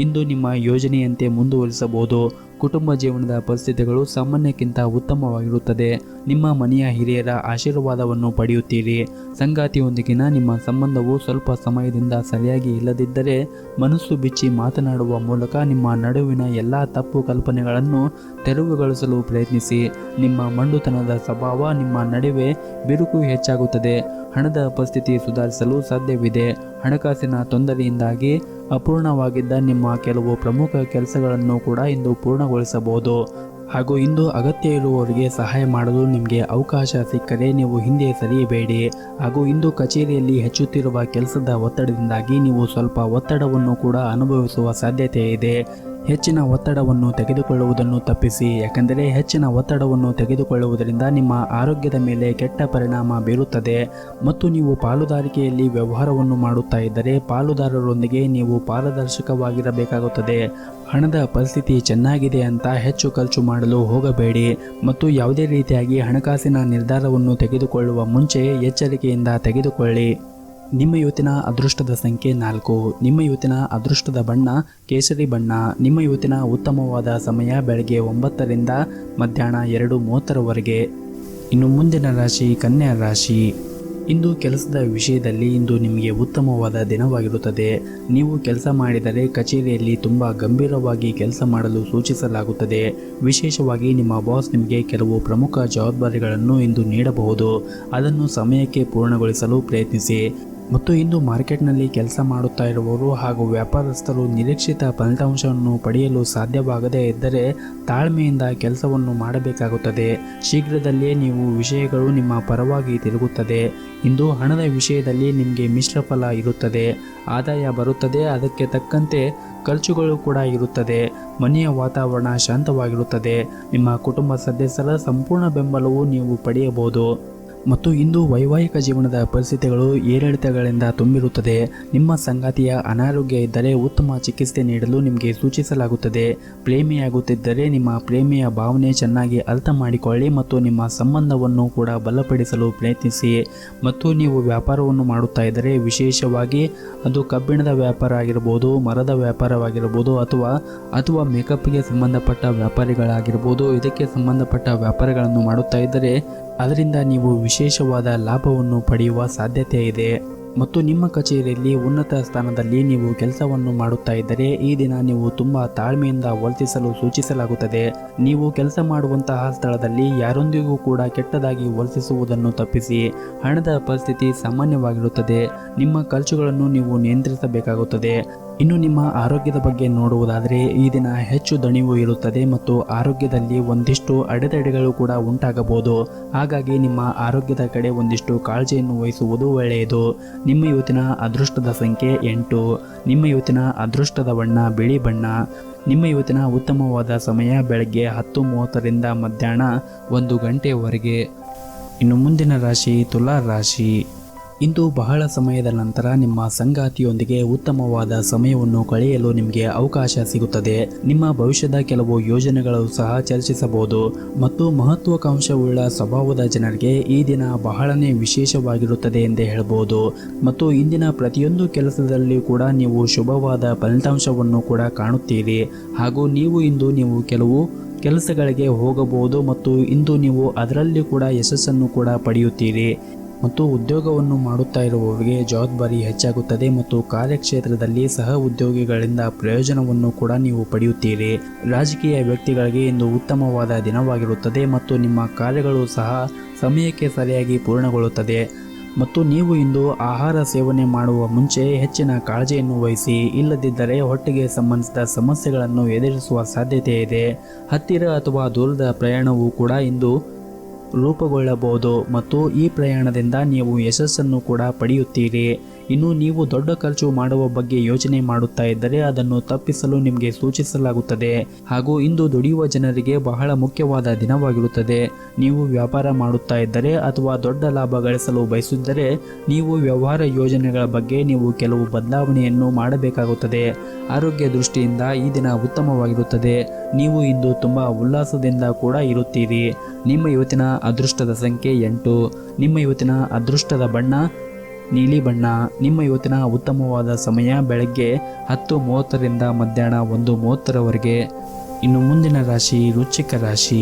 ಇಂದು ನಿಮ್ಮ ಯೋಜನೆಯಂತೆ ಮುಂದುವರಿಸಬಹುದು. ಕುಟುಂಬ ಜೀವನದ ಪರಿಸ್ಥಿತಿಗಳು ಸಾಮಾನ್ಯಕ್ಕಿಂತ ಉತ್ತಮವಾಗಿರುತ್ತದೆ. ನಿಮ್ಮ ಮನೆಯ ಹಿರಿಯರ ಆಶೀರ್ವಾದವನ್ನು ಪಡೆಯುತ್ತೀರಿ. ಸಂಗಾತಿಯೊಂದಿಗಿನ ನಿಮ್ಮ ಸಂಬಂಧವು ಸ್ವಲ್ಪ ಸಮಯದಿಂದ ಸರಿಯಾಗಿ ಇಲ್ಲದಿದ್ದರೆ ಮನಸ್ಸು ಬಿಚ್ಚಿ ಮಾತನಾಡುವ ಮೂಲಕ ನಿಮ್ಮ ನಡುವಿನ ಎಲ್ಲ ತಪ್ಪು ಕಲ್ಪನೆಗಳನ್ನು ತೆರವುಗೊಳಿಸಲು ಪ್ರಯತ್ನಿಸಿ. ನಿಮ್ಮ ಮಂಡುತನದ ಸ್ವಭಾವ ನಿಮ್ಮ ನಡುವೆ ಬಿರುಕು ಹೆಚ್ಚಾಗುತ್ತದೆ. ಹಣದ ಪರಿಸ್ಥಿತಿ ಸುಧಾರಿಸಲು ಸಾಧ್ಯವಿದೆ. ಹಣಕಾಸಿನ ತೊಂದರೆಯಿಂದಾಗಿ ಅಪೂರ್ಣವಾಗಿದ್ದ ನಿಮ್ಮ ಕೆಲವು ಪ್ರಮುಖ ಕೆಲಸಗಳನ್ನು ಕೂಡ ಇಂದು ಪೂರ್ಣಗೊಳಿಸಬಹುದು. ಹಾಗೂ ಇಂದು ಅಗತ್ಯ ಇರುವವರಿಗೆ ಸಹಾಯ ಮಾಡಲು ನಿಮಗೆ ಅವಕಾಶ ಸಿಕ್ಕರೆ ನೀವು ಹಿಂದೆ ಸರಿಯಬೇಡಿ. ಹಾಗೂ ಇಂದು ಕಚೇರಿಯಲ್ಲಿ ಹೆಚ್ಚುತ್ತಿರುವ ಕೆಲಸದ ಒತ್ತಡದಿಂದಾಗಿ ನೀವು ಸ್ವಲ್ಪ ಒತ್ತಡವನ್ನು ಕೂಡ ಅನುಭವಿಸುವ ಸಾಧ್ಯತೆ ಇದೆ. ಹೆಚ್ಚಿನ ಒತ್ತಡವನ್ನು ತೆಗೆದುಕೊಳ್ಳುವುದನ್ನು ತಪ್ಪಿಸಿ. ಯಾಕೆಂದರೆ ಹೆಚ್ಚಿನ ಒತ್ತಡವನ್ನು ತೆಗೆದುಕೊಳ್ಳುವುದರಿಂದ ನಿಮ್ಮ ಆರೋಗ್ಯದ ಮೇಲೆ ಕೆಟ್ಟ ಪರಿಣಾಮ ಬೀರುತ್ತದೆ. ಮತ್ತು ನೀವು ಪಾಲುದಾರಿಕೆಯಲ್ಲಿ ವ್ಯವಹಾರವನ್ನು ಮಾಡುತ್ತಾ ಇದ್ದರೆ ಪಾಲುದಾರರೊಂದಿಗೆ ನೀವು ಪಾರದರ್ಶಕವಾಗಿರಬೇಕಾಗುತ್ತದೆ. ಹಣದ ಪರಿಸ್ಥಿತಿ ಚೆನ್ನಾಗಿದೆ ಅಂತ ಹೆಚ್ಚು ಖರ್ಚು ಮಾಡಲು ಹೋಗಬೇಡಿ. ಮತ್ತು ಯಾವುದೇ ರೀತಿಯಾಗಿ ಹಣಕಾಸಿನ ನಿರ್ಧಾರವನ್ನು ತೆಗೆದುಕೊಳ್ಳುವ ಮುಂಚೆ ಎಚ್ಚರಿಕೆಯಿಂದ ತೆಗೆದುಕೊಳ್ಳಿ. ನಿಮ್ಮ ಇವತ್ತಿನ ಅದೃಷ್ಟದ ಸಂಖ್ಯೆ 4. ನಿಮ್ಮ ಇವತ್ತಿನ ಅದೃಷ್ಟದ ಬಣ್ಣ ಕೇಸರಿ ಬಣ್ಣ. ನಿಮ್ಮ ಇವತ್ತಿನ ಉತ್ತಮವಾದ ಸಮಯ ಬೆಳಗ್ಗೆ 9ರಿಂದ ಮಧ್ಯಾಹ್ನ 2:30ರವರೆಗೆ. ಇನ್ನು ಮುಂದಿನ ರಾಶಿ ಕನ್ಯಾ ರಾಶಿ. ಇಂದು ಕೆಲಸದ ವಿಷಯದಲ್ಲಿ ಇಂದು ನಿಮಗೆ ಉತ್ತಮವಾದ ದಿನವಾಗಿರುತ್ತದೆ. ನೀವು ಕೆಲಸ ಮಾಡಿದರೆ ಕಚೇರಿಯಲ್ಲಿ ತುಂಬ ಗಂಭೀರವಾಗಿ ಕೆಲಸ ಮಾಡಲು ಸೂಚಿಸಲಾಗುತ್ತದೆ. ವಿಶೇಷವಾಗಿ ನಿಮ್ಮ ಬಾಸ್ ನಿಮಗೆ ಕೆಲವು ಪ್ರಮುಖ ಜವಾಬ್ದಾರಿಗಳನ್ನು ಇಂದು ನೀಡಬಹುದು. ಅದನ್ನು ಸಮಯಕ್ಕೆ ಪೂರ್ಣಗೊಳಿಸಲು ಪ್ರಯತ್ನಿಸಿ. ಮತ್ತು ಇಂದು ಮಾರ್ಕೆಟ್ನಲ್ಲಿ ಕೆಲಸ ಮಾಡುತ್ತಾ ಇರುವವರು ಹಾಗೂ ವ್ಯಾಪಾರಸ್ಥರು ನಿರೀಕ್ಷಿತ ಫಲಿತಾಂಶವನ್ನು ಪಡೆಯಲು ಸಾಧ್ಯವಾಗದೇ ಇದ್ದರೆ ತಾಳ್ಮೆಯಿಂದ ಕೆಲಸವನ್ನು ಮಾಡಬೇಕಾಗುತ್ತದೆ. ಶೀಘ್ರದಲ್ಲೇ ನೀವು ವಿಷಯಗಳು ನಿಮ್ಮ ಪರವಾಗಿ ತಿರುಗುತ್ತದೆ. ಇಂದು ಹಣದ ವಿಷಯದಲ್ಲಿ ನಿಮಗೆ ಮಿಶ್ರ ಫಲ ಇರುತ್ತದೆ. ಆದಾಯ ಬರುತ್ತದೆ, ಅದಕ್ಕೆ ತಕ್ಕಂತೆ ಖರ್ಚುಗಳು ಕೂಡ ಇರುತ್ತದೆ. ಮನೆಯ ವಾತಾವರಣ ಶಾಂತವಾಗಿರುತ್ತದೆ. ನಿಮ್ಮ ಕುಟುಂಬ ಸದಸ್ಯರ ಸಂಪೂರ್ಣ ಬೆಂಬಲವು ನೀವು ಪಡೆಯಬಹುದು. ಮತ್ತು ಇಂದು ವೈವಾಹಿಕ ಜೀವನದ ಪರಿಸ್ಥಿತಿಗಳು ಏರಿಳಿತಗಳಿಂದ ತುಂಬಿರುತ್ತದೆ. ನಿಮ್ಮ ಸಂಗಾತಿಯ ಅನಾರೋಗ್ಯ ಇದ್ದರೆ ಉತ್ತಮ ಚಿಕಿತ್ಸೆ ನೀಡಲು ನಿಮಗೆ ಸೂಚಿಸಲಾಗುತ್ತದೆ. ಪ್ರೇಮಿಯಾಗುತ್ತಿದ್ದರೆ ನಿಮ್ಮ ಪ್ರೇಮಿಯ ಭಾವನೆ ಚೆನ್ನಾಗಿ ಅರ್ಥ ಮಾಡಿಕೊಳ್ಳಿ ಮತ್ತು ನಿಮ್ಮ ಸಂಬಂಧವನ್ನು ಕೂಡ ಬಲಪಡಿಸಲು ಪ್ರಯತ್ನಿಸಿ. ಮತ್ತು ನೀವು ವ್ಯಾಪಾರವನ್ನು ಮಾಡುತ್ತಾ ಇದ್ದರೆ, ವಿಶೇಷವಾಗಿ ಅದು ಕಬ್ಬಿಣದ ವ್ಯಾಪಾರ ಆಗಿರಬಹುದು, ಮರದ ವ್ಯಾಪಾರವಾಗಿರಬಹುದು, ಅಥವಾ ಮೇಕಪ್ಗೆ ಸಂಬಂಧಪಟ್ಟ ವ್ಯಾಪಾರಿಗಳಾಗಿರ್ಬೋದು, ಇದಕ್ಕೆ ಸಂಬಂಧಪಟ್ಟ ವ್ಯಾಪಾರಗಳನ್ನು ಮಾಡುತ್ತಾ ಇದ್ದರೆ ಅದರಿಂದ ನೀವು ವಿಶೇಷವಾದ ಲಾಭವನ್ನು ಪಡೆಯುವ ಸಾಧ್ಯತೆ ಇದೆ. ಮತ್ತು ನಿಮ್ಮ ಕಚೇರಿಯಲ್ಲಿ ಉನ್ನತ ಸ್ಥಾನದಲ್ಲಿ ನೀವು ಕೆಲಸವನ್ನು ಮಾಡುತ್ತಾ ಇದ್ದರೆ ಈ ದಿನ ನೀವು ತುಂಬ ತಾಳ್ಮೆಯಿಂದ ವರ್ತಿಸಲು ಸೂಚಿಸಲಾಗುತ್ತದೆ. ನೀವು ಕೆಲಸ ಮಾಡುವಂತಹ ಸ್ಥಳದಲ್ಲಿ ಯಾರೊಂದಿಗೂ ಕೂಡ ಕೆಟ್ಟದಾಗಿ ವರ್ತಿಸುವುದನ್ನು ತಪ್ಪಿಸಿ. ಹಣದ ಪರಿಸ್ಥಿತಿ ಸಾಮಾನ್ಯವಾಗಿರುತ್ತದೆ. ನಿಮ್ಮ ಖರ್ಚುಗಳನ್ನು ನೀವು ನಿಯಂತ್ರಿಸಬೇಕಾಗುತ್ತದೆ. ಇನ್ನು ನಿಮ್ಮ ಆರೋಗ್ಯದ ಬಗ್ಗೆ ನೋಡುವುದಾದರೆ ಈ ದಿನ ಹೆಚ್ಚು ದಣಿವು ಇರುತ್ತದೆ ಮತ್ತು ಆರೋಗ್ಯದಲ್ಲಿ ಒಂದಿಷ್ಟು ಅಡೆತಡೆಗಳು ಕೂಡ ಉಂಟಾಗಬಹುದು. ಹಾಗಾಗಿ ನಿಮ್ಮ ಆರೋಗ್ಯದ ಕಡೆ ಒಂದಿಷ್ಟು ಕಾಳಜಿಯನ್ನು ವಹಿಸುವುದು ಒಳ್ಳೆಯದು. ನಿಮ್ಮ ಇವತ್ತಿನ ಅದೃಷ್ಟದ ಸಂಖ್ಯೆ 8. ನಿಮ್ಮ ಇವತ್ತಿನ ಅದೃಷ್ಟದ ಬಣ್ಣ ಬಿಳಿ ಬಣ್ಣ. ನಿಮ್ಮ ಇವತ್ತಿನ ಉತ್ತಮವಾದ ಸಮಯ ಬೆಳಗ್ಗೆ 10:30ರಿಂದ ಮಧ್ಯಾಹ್ನ 1 ಗಂಟೆಯವರೆಗೆ. ಇನ್ನು ಮುಂದಿನ ರಾಶಿ ತುಲಾ ರಾಶಿ. ಇಂದು ಬಹಳ ಸಮಯದ ನಂತರ ನಿಮ್ಮ ಸಂಗಾತಿಯೊಂದಿಗೆ ಉತ್ತಮವಾದ ಸಮಯವನ್ನು ಕಳೆಯಲು ನಿಮಗೆ ಅವಕಾಶ ಸಿಗುತ್ತದೆ. ನಿಮ್ಮ ಭವಿಷ್ಯದ ಕೆಲವು ಯೋಜನೆಗಳು ಸಹ ಚರ್ಚಿಸಬಹುದು. ಮತ್ತು ಮಹತ್ವಾಕಾಂಕ್ಷವುಳ್ಳ ಸ್ವಭಾವದ ಜನರಿಗೆ ಈ ದಿನ ಬಹಳನೇ ವಿಶೇಷವಾಗಿರುತ್ತದೆ ಎಂದೇ ಹೇಳಬಹುದು. ಮತ್ತು ಇಂದಿನ ಪ್ರತಿಯೊಂದು ಕೆಲಸದಲ್ಲಿ ಕೂಡ ನೀವು ಶುಭವಾದ ಫಲಿತಾಂಶವನ್ನು ಕೂಡ ಕಾಣುತ್ತೀರಿ. ಹಾಗೂ ನೀವು ಕೆಲವು ಕೆಲಸಗಳಿಗೆ ಹೋಗಬಹುದು ಮತ್ತು ಇಂದು ನೀವು ಅದರಲ್ಲಿ ಕೂಡ ಯಶಸ್ಸನ್ನು ಕೂಡ ಪಡೆಯುತ್ತೀರಿ. ಮತ್ತು ಉದ್ಯೋಗವನ್ನು ಮಾಡುತ್ತಾ ಇರುವವರಿಗೆ ಜವಾಬ್ದಾರಿ ಹೆಚ್ಚಾಗುತ್ತದೆ ಮತ್ತು ಕಾರ್ಯಕ್ಷೇತ್ರದಲ್ಲಿ ಸಹ ಉದ್ಯೋಗಿಗಳಿಂದ ಪ್ರಯೋಜನವನ್ನು ಕೂಡ ನೀವು ಪಡೆಯುತ್ತೀರಿ. ರಾಜಕೀಯ ವ್ಯಕ್ತಿಗಳಿಗೆ ಇಂದು ಉತ್ತಮವಾದ ದಿನವಾಗಿರುತ್ತದೆ ಮತ್ತು ನಿಮ್ಮ ಕಾರ್ಯಗಳು ಸಹ ಸಮಯಕ್ಕೆ ಸರಿಯಾಗಿ ಪೂರ್ಣಗೊಳ್ಳುತ್ತದೆ. ಮತ್ತು ನೀವು ಇಂದು ಆಹಾರ ಸೇವನೆ ಮಾಡುವ ಮುಂಚೆ ಹೆಚ್ಚಿನ ಕಾಳಜಿಯನ್ನು ವಹಿಸಿ. ಇಲ್ಲದಿದ್ದರೆ ಹೊಟ್ಟೆಗೆ ಸಂಬಂಧಿಸಿದ ಸಮಸ್ಯೆಗಳನ್ನು ಎದುರಿಸುವ ಸಾಧ್ಯತೆ ಇದೆ. ಹತ್ತಿರ ಅಥವಾ ದೂರದ ಪ್ರಯಾಣವೂ ಕೂಡ ಇಂದು ರೂಪುಗೊಳ್ಳಬಹುದು ಮತ್ತು ಈ ಪ್ರಯಾಣದಿಂದ ನೀವು ಯಶಸ್ಸನ್ನು ಕೂಡ ಪಡೆಯುತ್ತೀರಿ. ಇನ್ನು ನೀವು ದೊಡ್ಡ ಖರ್ಚು ಮಾಡುವ ಬಗ್ಗೆ ಯೋಚನೆ ಮಾಡುತ್ತಾ ಇದ್ದರೆ ಅದನ್ನು ತಪ್ಪಿಸಲು ನಿಮಗೆ ಸೂಚಿಸಲಾಗುತ್ತದೆ. ಹಾಗೂ ಇಂದು ದುಡಿಯುವ ಜನರಿಗೆ ಬಹಳ ಮುಖ್ಯವಾದ ದಿನವಾಗಿರುತ್ತದೆ. ನೀವು ವ್ಯಾಪಾರ ಮಾಡುತ್ತಾ ಇದ್ದರೆ ಅಥವಾ ದೊಡ್ಡ ಲಾಭ ಗಳಿಸಲು ಬಯಸಿದ್ದರೆ ನೀವು ವ್ಯವಹಾರ ಯೋಜನೆಗಳ ಬಗ್ಗೆ ನೀವು ಕೆಲವು ಬದಲಾವಣೆಯನ್ನು ಮಾಡಬೇಕಾಗುತ್ತದೆ. ಆರೋಗ್ಯ ದೃಷ್ಟಿಯಿಂದ ಈ ದಿನ ಉತ್ತಮವಾಗಿರುತ್ತದೆ. ನೀವು ಇಂದು ತುಂಬ ಉಲ್ಲಾಸದಿಂದ ಕೂಡ ಇರುತ್ತೀರಿ. ನಿಮ್ಮ ಇವತ್ತಿನ ಅದೃಷ್ಟದ ಸಂಖ್ಯೆ 8. ನಿಮ್ಮ ಇವತ್ತಿನ ಅದೃಷ್ಟದ ಬಣ್ಣ ನೀಲಿ ಬಣ್ಣ. ನಿಮ್ಮ ಇವತ್ತಿನ ಉತ್ತಮವಾದ ಸಮಯ ಬೆಳಗ್ಗೆ 10:30ರಿಂದ ಮಧ್ಯಾಹ್ನ 1:30ರವರೆಗೆ. ಇನ್ನು ಮುಂದಿನ ರಾಶಿ ವೃಶ್ಚಿಕ ರಾಶಿ.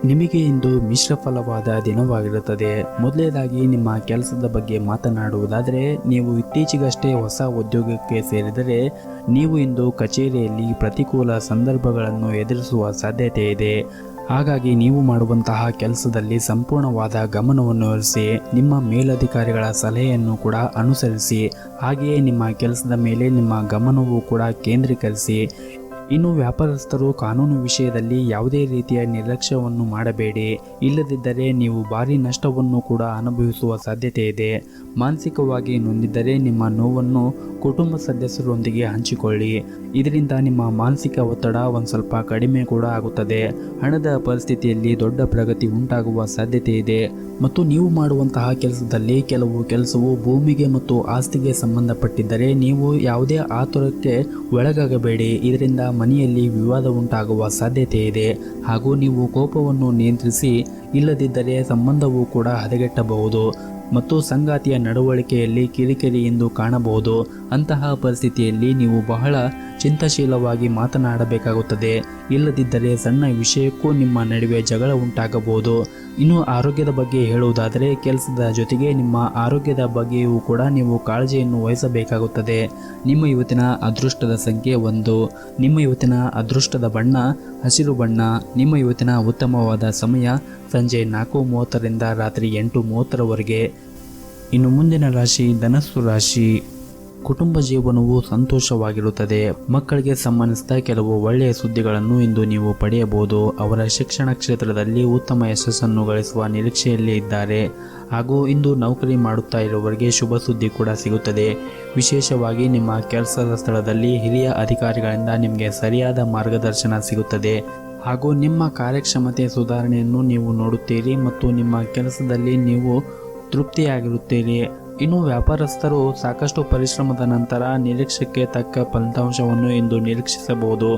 ನಿಮಗೆ ಇಂದು ಮಿಶ್ರ ಫಲವಾದ ದಿನವಾಗಿರುತ್ತದೆ. ಮೊದಲನೇದಾಗಿ ನಿಮ್ಮ ಕೆಲಸದ ಬಗ್ಗೆ ಮಾತನಾಡುವುದಾದರೆ, ನೀವು ಇತ್ತೀಚೆಗಷ್ಟೇ ಹೊಸ ಉದ್ಯೋಗಕ್ಕೆ ಸೇರಿದರೆ ನೀವು ಇಂದು ಕಚೇರಿಯಲ್ಲಿ ಪ್ರತಿಕೂಲ ಸಂದರ್ಭಗಳನ್ನು ಎದುರಿಸುವ ಸಾಧ್ಯತೆ ಇದೆ. ಹಾಗಾಗಿ ನೀವು ಮಾಡುವಂತಹ ಕೆಲಸದಲ್ಲಿ ಸಂಪೂರ್ಣವಾದ ಗಮನವನ್ನು ಹರಿಸಿ. ನಿಮ್ಮ ಮೇಲಧಿಕಾರಿಗಳ ಸಲಹೆಯನ್ನು ಕೂಡ ಅನುಸರಿಸಿ. ಹಾಗೆಯೇ ನಿಮ್ಮ ಕೆಲಸದ ಮೇಲೆ ನಿಮ್ಮ ಗಮನವೂ ಕೂಡ ಕೇಂದ್ರೀಕರಿಸಿ. ಇನ್ನು ವ್ಯಾಪಾರಸ್ಥರು ಕಾನೂನು ವಿಷಯದಲ್ಲಿ ಯಾವುದೇ ರೀತಿಯ ನಿರ್ಲಕ್ಷ್ಯವನ್ನು ಮಾಡಬೇಡಿ. ಇಲ್ಲದಿದ್ದರೆ ನೀವು ಭಾರಿ ನಷ್ಟವನ್ನು ಕೂಡ ಅನುಭವಿಸುವ ಸಾಧ್ಯತೆ ಇದೆ. ಮಾನಸಿಕವಾಗಿ ನೊಂದಿದ್ದರೆ ನಿಮ್ಮ ನೋವನ್ನು ಕುಟುಂಬ ಸದಸ್ಯರೊಂದಿಗೆ ಹಂಚಿಕೊಳ್ಳಿ. ಇದರಿಂದ ನಿಮ್ಮ ಮಾನಸಿಕ ಒತ್ತಡ ಒಂದು ಸ್ವಲ್ಪ ಕಡಿಮೆ ಕೂಡ ಆಗುತ್ತದೆ. ಹಣದ ಪರಿಸ್ಥಿತಿಯಲ್ಲಿ ದೊಡ್ಡ ಪ್ರಗತಿ ಉಂಟಾಗುವ ಸಾಧ್ಯತೆ ಇದೆ. ಮತ್ತು ನೀವು ಮಾಡುವಂತಹ ಕೆಲಸದಲ್ಲಿ ಕೆಲಸವು ಭೂಮಿಗೆ ಮತ್ತು ಆಸ್ತಿಗೆ ಸಂಬಂಧಪಟ್ಟಿದ್ದರೆ ನೀವು ಯಾವುದೇ ಆತುರಕ್ಕೆ ಒಳಗಾಗಬೇಡಿ. ಇದರಿಂದ ಮನೆಯಲ್ಲಿ ವಿವಾದ ಉಂಟಾಗುವ ಸಾಧ್ಯತೆ ಇದೆ. ಹಾಗೂ ನೀವು ಕೋಪವನ್ನು ನಿಯಂತ್ರಿಸಿ. ಇಲ್ಲದಿದ್ದರೆ ಸಂಬಂಧವೂ ಕೂಡ ಹದಗೆಟ್ಟಬಹುದು ಮತ್ತು ಸಂಗಾತಿಯ ನಡವಳಿಕೆಯಲ್ಲಿ ಕಿರಿಕಿರಿ ಎಂದು ಕಾಣಬಹುದು. ಅಂತಹ ಪರಿಸ್ಥಿತಿಯಲ್ಲಿ ನೀವು ಬಹಳ ಚಿಂತಾಶೀಲವಾಗಿ ಮಾತನಾಡಬೇಕಾಗುತ್ತದೆ. ಇಲ್ಲದಿದ್ದರೆ ಸಣ್ಣ ವಿಷಯಕ್ಕೂ ನಿಮ್ಮ ನಡುವೆ ಜಗಳ ಉಂಟಾಗಬಹುದು. ಇನ್ನು ಆರೋಗ್ಯದ ಬಗ್ಗೆ ಹೇಳುವುದಾದರೆ, ಕೆಲಸದ ಜೊತೆಗೆ ನಿಮ್ಮ ಆರೋಗ್ಯದ ಬಗ್ಗೆಯೂ ಕೂಡ ನೀವು ಕಾಳಜಿಯನ್ನು ವಹಿಸಬೇಕಾಗುತ್ತದೆ. ನಿಮ್ಮ ಇವತ್ತಿನ ಅದೃಷ್ಟದ ಸಂಖ್ಯೆ 1. ನಿಮ್ಮ ಇವತ್ತಿನ ಅದೃಷ್ಟದ ಬಣ್ಣ ಹಸಿರು ಬಣ್ಣ. ನಿಮ್ಮ ಇವತ್ತಿನ ಉತ್ತಮವಾದ ಸಮಯ ಸಂಜೆ 4:30ರಿಂದ ರಾತ್ರಿ 8:30ರವರೆಗೆ. ಇನ್ನು ಮುಂದಿನ ರಾಶಿ ಧನಸ್ಸು ರಾಶಿ. ಕುಟುಂಬ ಜೀವನವು ಸಂತೋಷವಾಗಿರುತ್ತದೆ. ಮಕ್ಕಳಿಗೆ ಸಂಬಂಧಿಸಿದ ಕೆಲವು ಒಳ್ಳೆಯ ಸುದ್ದಿಗಳನ್ನು ಇಂದು ನೀವು ಪಡೆಯಬಹುದು. ಅವರ ಶಿಕ್ಷಣ ಕ್ಷೇತ್ರದಲ್ಲಿ ಉತ್ತಮ ಯಶಸ್ಸನ್ನು ಗಳಿಸುವ ನಿರೀಕ್ಷೆಯಲ್ಲಿ ಇದ್ದಾರೆ. ಹಾಗೂ ಇಂದು ನೌಕರಿ ಮಾಡುತ್ತಾ ಇರುವವರಿಗೆ ಶುಭ ಸುದ್ದಿ ಕೂಡ ಸಿಗುತ್ತದೆ. ವಿಶೇಷವಾಗಿ ನಿಮ್ಮ ಕೆಲಸದ ಸ್ಥಳದಲ್ಲಿ ಹಿರಿಯ ಅಧಿಕಾರಿಗಳಿಂದ ನಿಮಗೆ ಸರಿಯಾದ ಮಾರ್ಗದರ್ಶನ ಸಿಗುತ್ತದೆ. ಹಾಗೂ ನಿಮ್ಮ ಕಾರ್ಯಕ್ಷಮತೆ ಸುಧಾರಣೆಯನ್ನು ನೀವು ನೋಡುತ್ತೀರಿ ಮತ್ತು ನಿಮ್ಮ ಕೆಲಸದಲ್ಲಿ ನೀವು ತೃಪ್ತಿಯಾಗಿರುತ್ತೀರಿ. ಇನ್ನು ವ್ಯಾಪಾರಸ್ಥರು ಸಾಕಷ್ಟು ಪರಿಶ್ರಮದ ನಂತರ ನಿರೀಕ್ಷೆಗೆ ತಕ್ಕ ಫಲಿತಾಂಶವನ್ನು ಇಂದು ನಿರೀಕ್ಷಿಸಬಹುದು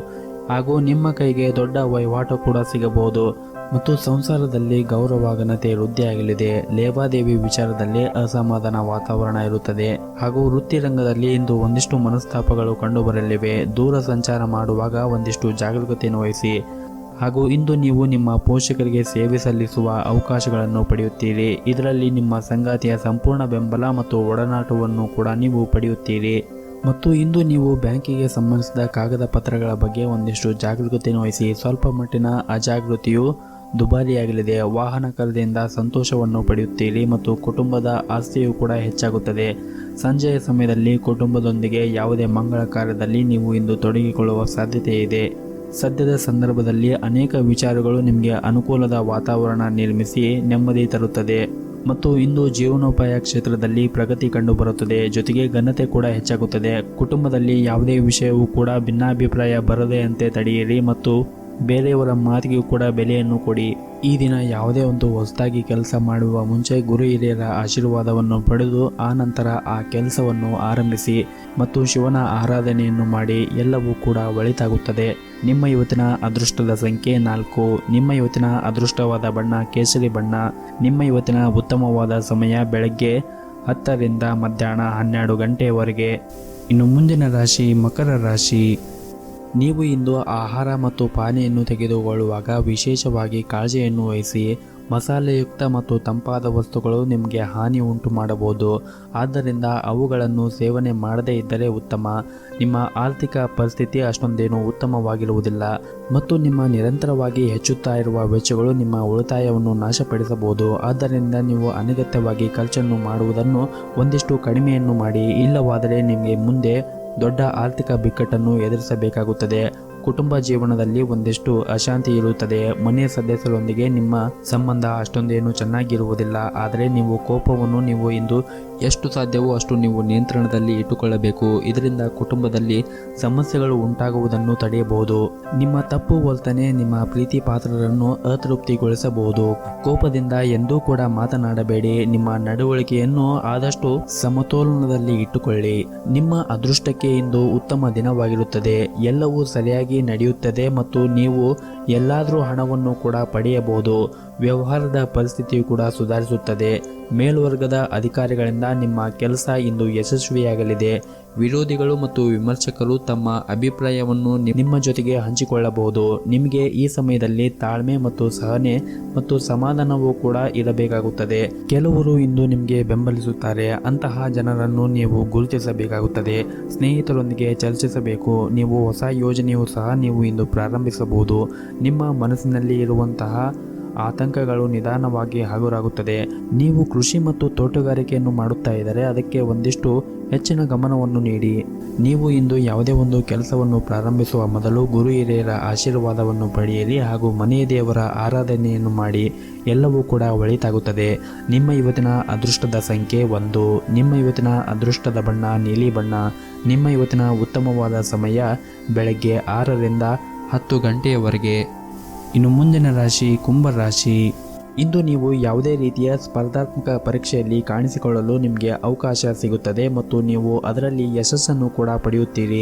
ಹಾಗೂ ನಿಮ್ಮ ಕೈಗೆ ದೊಡ್ಡ ವಹಿವಾಟು ಕೂಡ ಸಿಗಬಹುದು ಮತ್ತು ಸಂಸಾರದಲ್ಲಿ ಗೌರವ ಘನತೆ ವೃದ್ಧಿಯಾಗಲಿದೆ. ಲೇವಾದೇವಿ ವಿಚಾರದಲ್ಲಿ ಅಸಮಾಧಾನ ವಾತಾವರಣ ಇರುತ್ತದೆ ಹಾಗೂ ವೃತ್ತಿ ರಂಗದಲ್ಲಿ ಇಂದು ಒಂದಿಷ್ಟು ಮನಸ್ತಾಪಗಳು ಕಂಡುಬರಲಿವೆ. ದೂರ ಸಂಚಾರ ಮಾಡುವಾಗ ಒಂದಿಷ್ಟು ಜಾಗರೂಕತೆಯನ್ನು ವಹಿಸಿ ಹಾಗೂ ಇಂದು ನೀವು ನಿಮ್ಮ ಪೋಷಕರಿಗೆ ಸೇವೆ ಸಲ್ಲಿಸುವ ಅವಕಾಶಗಳನ್ನು ಪಡೆಯುತ್ತೀರಿ. ಇದರಲ್ಲಿ ನಿಮ್ಮ ಸಂಗಾತಿಯ ಸಂಪೂರ್ಣ ಬೆಂಬಲ ಮತ್ತು ಒಡನಾಟವನ್ನು ಕೂಡ ನೀವು ಪಡೆಯುತ್ತೀರಿ ಮತ್ತು ಇಂದು ನೀವು ಬ್ಯಾಂಕಿಗೆ ಸಂಬಂಧಿಸಿದ ಕಾಗದ ಪತ್ರಗಳ ಬಗ್ಗೆ ಒಂದಿಷ್ಟು ಜಾಗರೂಕತೆಯನ್ನು ವಹಿಸಿ. ಸ್ವಲ್ಪ ಮಟ್ಟಿನ ಅಜಾಗೃತಿಯು ದುಬಾರಿಯಾಗಲಿದೆ. ವಾಹನ ಖರೀದಿಯಿಂದ ಸಂತೋಷವನ್ನು ಪಡೆಯುತ್ತೀರಿ ಮತ್ತು ಕುಟುಂಬದ ಆಸ್ತಿಯು ಕೂಡ ಹೆಚ್ಚಾಗುತ್ತದೆ. ಸಂಜೆಯ ಸಮಯದಲ್ಲಿ ಕುಟುಂಬದೊಂದಿಗೆ ಯಾವುದೇ ಮಂಗಳ ಕಾರ್ಯದಲ್ಲಿ ನೀವು ಇಂದು ತೊಡಗಿಕೊಳ್ಳುವ ಸಾಧ್ಯತೆ ಇದೆ. ಸದ್ಯದ ಸಂದರ್ಭದಲ್ಲಿ ಅನೇಕ ವಿಚಾರಗಳು ನಿಮಗೆ ಅನುಕೂಲದ ವಾತಾವರಣ ನಿರ್ಮಿಸಿ ನೆಮ್ಮದಿ ತರುತ್ತದೆ ಮತ್ತು ಇಂದು ಜೀವನೋಪಾಯ ಕ್ಷೇತ್ರದಲ್ಲಿ ಪ್ರಗತಿ ಕಂಡುಬರುತ್ತದೆ. ಜೊತೆಗೆ ಘನತೆ ಕೂಡ ಹೆಚ್ಚಾಗುತ್ತದೆ. ಕುಟುಂಬದಲ್ಲಿ ಯಾವುದೇ ವಿಷಯವೂ ಕೂಡ ಭಿನ್ನಾಭಿಪ್ರಾಯ ಬರದೆಯಂತೆ ತಡೆಯಿರಿ ಮತ್ತು ಬೇರೆಯವರ ಮಾತಿಗೂ ಕೂಡ ಬೆಲೆಯನ್ನು ಕೊಡಿ. ಈ ದಿನ ಯಾವುದೇ ಒಂದು ಹೊಸದಾಗಿ ಕೆಲಸ ಮಾಡುವ ಮುಂಚೆ ಗುರು ಹಿರಿಯರ ಆಶೀರ್ವಾದವನ್ನು ಪಡೆದು ಆ ನಂತರ ಆ ಕೆಲಸವನ್ನು ಆರಂಭಿಸಿ ಮತ್ತು ಶಿವನ ಆರಾಧನೆಯನ್ನು ಮಾಡಿ. ಎಲ್ಲವೂ ಕೂಡ ಒಳಿತಾಗುತ್ತದೆ. ನಿಮ್ಮ ಇವತ್ತಿನ ಅದೃಷ್ಟದ ಸಂಖ್ಯೆ 4. ನಿಮ್ಮ ಇವತ್ತಿನ ಅದೃಷ್ಟವಾದ ಬಣ್ಣ ಕೇಸರಿ ಬಣ್ಣ. ನಿಮ್ಮ ಇವತ್ತಿನ ಉತ್ತಮವಾದ ಸಮಯ ಬೆಳಗ್ಗೆ 10 ರಿಂದ ಮಧ್ಯಾಹ್ನ 12 ಗಂಟೆಯವರೆಗೆ. ಇನ್ನು ಮುಂದಿನ ರಾಶಿ ಮಕರ ರಾಶಿ. ನೀವು ಇಂದು ಆಹಾರ ಮತ್ತು ಪಾನೀಯನ್ನು ತೆಗೆದುಕೊಳ್ಳುವಾಗ ವಿಶೇಷವಾಗಿ ಕಾಳಜಿಯನ್ನು ವಹಿಸಿ. ಮಸಾಲೆಯುಕ್ತ ಮತ್ತು ತಂಪಾದ ವಸ್ತುಗಳು ನಿಮಗೆ ಹಾನಿ ಉಂಟು ಮಾಡಬಹುದು, ಆದ್ದರಿಂದ ಅವುಗಳನ್ನು ಸೇವನೆ ಮಾಡದೇ ಇದ್ದರೆ ಉತ್ತಮ. ನಿಮ್ಮ ಆರ್ಥಿಕ ಪರಿಸ್ಥಿತಿ ಅಷ್ಟೊಂದೇನು ಉತ್ತಮವಾಗಿರುವುದಿಲ್ಲ ಮತ್ತು ನಿಮ್ಮ ನಿರಂತರವಾಗಿ ಹೆಚ್ಚುತ್ತಾ ಇರುವ ವೆಚ್ಚಗಳು ನಿಮ್ಮ ಉಳಿತಾಯವನ್ನು ನಾಶಪಡಿಸಬಹುದು. ಆದ್ದರಿಂದ ನೀವು ಅನಗತ್ಯವಾಗಿ ಖರ್ಚನ್ನು ಮಾಡುವುದನ್ನು ಒಂದಿಷ್ಟು ಕಡಿಮೆಯನ್ನು ಮಾಡಿ. ಇಲ್ಲವಾದರೆ ನಿಮಗೆ ಮುಂದೆ ದೊಡ್ಡ ಆರ್ಥಿಕ ಬಿಕ್ಕಟ್ಟನ್ನು ಎದುರಿಸಬೇಕಾಗುತ್ತದೆ. ಕುಟುಂಬ ಜೀವನದಲ್ಲಿ ಒಂದಿಷ್ಟು ಅಶಾಂತಿ ಇರುತ್ತದೆ. ಮನೆಯ ಸದಸ್ಯರೊಂದಿಗೆ ನಿಮ್ಮ ಸಂಬಂಧ ಅಷ್ಟೊಂದೇನು ಚೆನ್ನಾಗಿರುವುದಿಲ್ಲ. ಆದರೆ ನೀವು ಕೋಪವನ್ನು ನೀವು ಇಂದು ಎಷ್ಟು ಸಾಧ್ಯವೋ ಅಷ್ಟು ನೀವು ನಿಯಂತ್ರಣದಲ್ಲಿ ಇಟ್ಟುಕೊಳ್ಳಬೇಕು. ಇದರಿಂದ ಕುಟುಂಬದಲ್ಲಿ ಸಮಸ್ಯೆಗಳು ಉಂಟಾಗುವುದನ್ನು ತಡೆಯಬಹುದು. ನಿಮ್ಮ ತಪ್ಪು ವರ್ತನೆ ನಿಮ್ಮ ಪ್ರೀತಿ ಪಾತ್ರರನ್ನು ಅತೃಪ್ತಿಗೊಳಿಸಬಹುದು. ಕೋಪದಿಂದ ಎಂದೂ ಕೂಡ ಮಾತನಾಡಬೇಡಿ. ನಿಮ್ಮ ನಡವಳಿಕೆಯನ್ನು ಆದಷ್ಟು ಸಮತೋಲನದಲ್ಲಿ ಇಟ್ಟುಕೊಳ್ಳಿ. ನಿಮ್ಮ ಅದೃಷ್ಟಕ್ಕೆ ಇಂದು ಉತ್ತಮ ದಿನವಾಗಿರುತ್ತದೆ. ಎಲ್ಲವೂ ಸರಿಯಾಗಿ ನಡೆಯುತ್ತದೆ ಮತ್ತು ನೀವು ಎಲ್ಲಾದರೂ ಹಣವನ್ನು ಕೂಡ ಪಡೆಯಬಹುದು. ವ್ಯವಹಾರದ ಪರಿಸ್ಥಿತಿಯು ಕೂಡ ಸುಧಾರಿಸುತ್ತದೆ. ಮೇಲ್ವರ್ಗದ ಅಧಿಕಾರಿಗಳಿಂದ ನಿಮ್ಮ ಕೆಲಸ ಇಂದು ಯಶಸ್ವಿಯಾಗಲಿದೆ. ವಿರೋಧಿಗಳು ಮತ್ತು ವಿಮರ್ಶಕರು ತಮ್ಮ ಅಭಿಪ್ರಾಯವನ್ನು ನಿಮ್ಮ ಜೊತೆಗೆ ಹಂಚಿಕೊಳ್ಳಬಹುದು. ನಿಮಗೆ ಈ ಸಮಯದಲ್ಲಿ ತಾಳ್ಮೆ ಮತ್ತು ಸಹನೆ ಮತ್ತು ಸಮಾಧಾನವೂ ಕೂಡ ಇರಬೇಕಾಗುತ್ತದೆ. ಕೆಲವರು ಇಂದು ನಿಮಗೆ ಬೆಂಬಲಿಸುತ್ತಾರೆ. ಅಂತಹ ಜನರನ್ನು ನೀವು ಗುರುತಿಸಬೇಕಾಗುತ್ತದೆ. ಸ್ನೇಹಿತರೊಂದಿಗೆ ಚರ್ಚಿಸಬೇಕು. ನೀವು ಹೊಸ ಯೋಜನೆಯೂ ಸಹ ನೀವು ಇಂದು ಪ್ರಾರಂಭಿಸಬಹುದು. ನಿಮ್ಮ ಮನಸ್ಸಿನಲ್ಲಿ ಇರುವಂತಹ ಆತಂಕಗಳು ನಿಧಾನವಾಗಿ ಹಗುರಾಗುತ್ತದೆ. ನೀವು ಕೃಷಿ ಮತ್ತು ತೋಟಗಾರಿಕೆಯನ್ನು ಮಾಡುತ್ತಾ ಇದ್ದರೆ ಅದಕ್ಕೆ ಒಂದಿಷ್ಟು ಹೆಚ್ಚಿನ ಗಮನವನ್ನು ನೀಡಿ. ನೀವು ಇಂದು ಯಾವುದೇ ಒಂದು ಕೆಲಸವನ್ನು ಪ್ರಾರಂಭಿಸುವ ಮೊದಲು ಗುರು ಹಿರಿಯರ ಆಶೀರ್ವಾದವನ್ನು ಪಡೆಯಿರಿ ಹಾಗೂ ಮನೆಯ ದೇವರ ಆರಾಧನೆಯನ್ನು ಮಾಡಿ. ಎಲ್ಲವೂ ಕೂಡ ಒಳಿತಾಗುತ್ತದೆ. ನಿಮ್ಮ ಇವತ್ತಿನ ಅದೃಷ್ಟದ ಸಂಖ್ಯೆ 1. ನಿಮ್ಮ ಇವತ್ತಿನ ಅದೃಷ್ಟದ ಬಣ್ಣ ನೀಲಿ ಬಣ್ಣ. ನಿಮ್ಮ ಇವತ್ತಿನ ಉತ್ತಮವಾದ ಸಮಯ ಬೆಳಗ್ಗೆ 6 ರಿಂದ 10 ಗಂಟೆಯವರೆಗೆ. ಇನ್ನು ಮುಂದಿನ ರಾಶಿ ಕುಂಭ ರಾಶಿ. ಇಂದು ನೀವು ಯಾವುದೇ ರೀತಿಯ ಸ್ಪರ್ಧಾತ್ಮಕ ಪರೀಕ್ಷೆಯಲ್ಲಿ ಕಾಣಿಸಿಕೊಳ್ಳಲು ನಿಮಗೆ ಅವಕಾಶ ಸಿಗುತ್ತದೆ ಮತ್ತು ನೀವು ಅದರಲ್ಲಿ ಯಶಸ್ಸನ್ನು ಕೂಡ ಪಡೆಯುತ್ತೀರಿ.